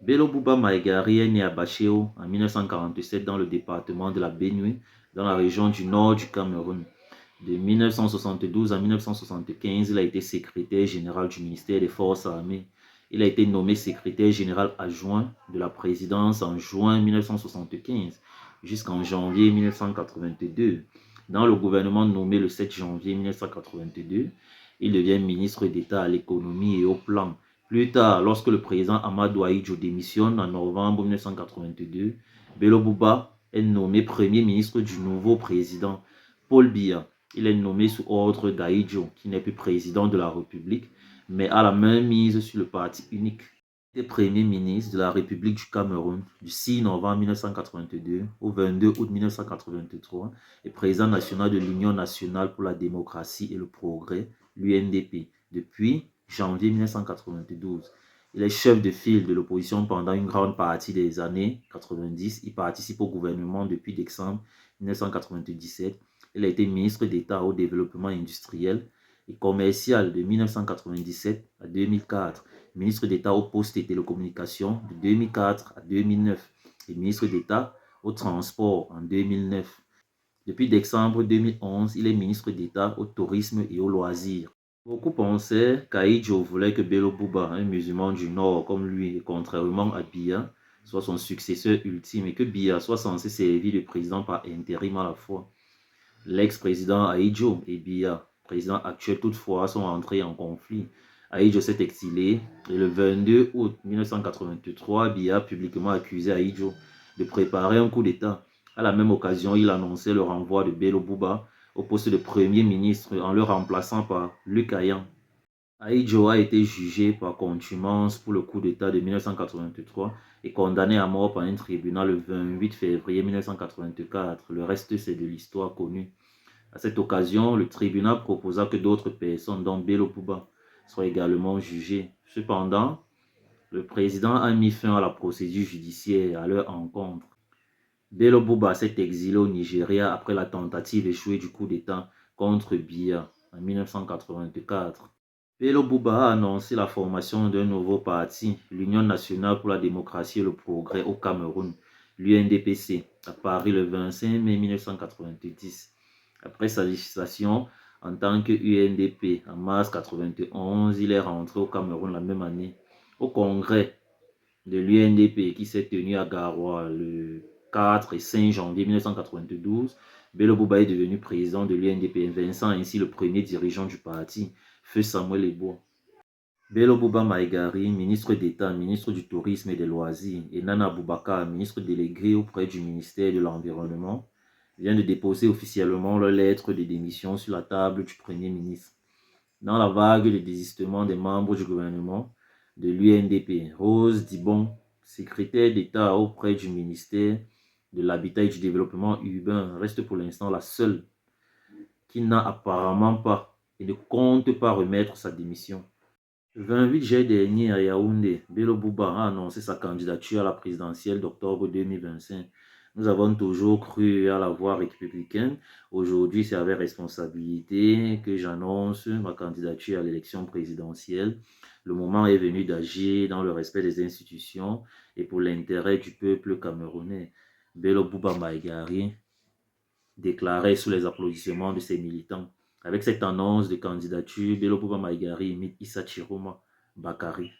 Bello Bouba Maïgari est né à Bachéo en 1947 dans le département de la Benue, dans la région du nord du Cameroun. De 1972 à 1975, il a été secrétaire général du ministère des Forces armées. Il a été nommé secrétaire général adjoint de la présidence en juin 1975 jusqu'en janvier 1982. Dans le gouvernement nommé le 7 janvier 1982, il devient ministre d'État à l'économie et au plan. Plus tard, lorsque le président Amadou Ahidjo démissionne en novembre 1982, Bello Bouba est nommé premier ministre du nouveau président, Paul Biya. Il est nommé sous ordre d'Ahidjo, qui n'est plus président de la République, mais a la main mise sur le parti unique. Il est premier ministre de la République du Cameroun du 6 novembre 1982 au 22 août 1983 et président national de l'Union nationale pour la démocratie et le progrès, l'UNDP, depuis janvier 1992. Il est chef de file de l'opposition pendant une grande partie des années 90. Il participe au gouvernement depuis décembre 1997. Il a été ministre d'État au développement industriel et commercial de 1997 à 2004, ministre d'État aux postes et télécommunications de 2004 à 2009 et ministre d'État au transport en 2009. Depuis décembre 2011, il est ministre d'État au tourisme et aux loisirs. Beaucoup pensaient qu'Ahidjo voulait que Bello Bouba, un musulman du Nord comme lui, et contrairement à Biya, soit son successeur ultime et que Biya soit censé servir de président par intérim à la fois. L'ex-président Ahidjo et Biya, président actuel toutefois, sont entrés en conflit. Ahidjo s'est exilé et le 22 août 1983, Biya a publiquement accusé Ahidjo de préparer un coup d'État. À la même occasion, il annonçait le renvoi de Bello Bouba au poste de Premier ministre en le remplaçant par Luc Ayang. Ahidjo a été jugé par contumace pour le coup d'État de 1983 et condamné à mort par un tribunal le 28 février 1984. Le reste, c'est de l'histoire connue. À cette occasion, le tribunal proposa que d'autres personnes, dont Bello Bouba, soient également jugées. Cependant, le président a mis fin à la procédure judiciaire à leur encontre. Bello Bouba s'est exilé au Nigeria après la tentative échouée du coup d'État contre Biya en 1984. Bello Bouba a annoncé la formation d'un nouveau parti, l'Union nationale pour la démocratie et le progrès au Cameroun, l'UNDPC, à Paris le 25 mai 1990. Après sa législation en tant que UNDP en mars 1991, il est rentré au Cameroun la même année. Au congrès de l'UNDP qui s'est tenu à Garoua le 4 et 5 janvier 1992, Bello Bouba est devenu président de l'UNDP, invincible ainsi le premier dirigeant du parti, Feu Samuel Eboa. Bello Bouba Maïgari, ministre d'État, ministre du Tourisme et des Loisirs, et Nana Boubacar, ministre délégué auprès du ministère de l'Environnement, vient de déposer officiellement leur lettre de démission sur la table du Premier ministre. Dans la vague de désistement des membres du gouvernement de l'UNDP, Rose Dibon, secrétaire d'État auprès du ministère de l'Habitat et du Développement urbain, reste pour l'instant la seule qui n'a apparemment pas et ne compte pas remettre sa démission. Le 28 juillet dernier à Yaoundé, Bello Bouba a annoncé sa candidature à la présidentielle d'octobre 2025. Nous avons toujours cru à la voie républicaine. Aujourd'hui, c'est avec responsabilité que j'annonce ma candidature à l'élection présidentielle. Le moment est venu d'agir dans le respect des institutions et pour l'intérêt du peuple camerounais. Bello Bouba Maïgari déclarait sous les applaudissements de ses militants. Avec cette annonce de candidature, Bello Bouba Maïgari imite Issa Chiroma Bakari.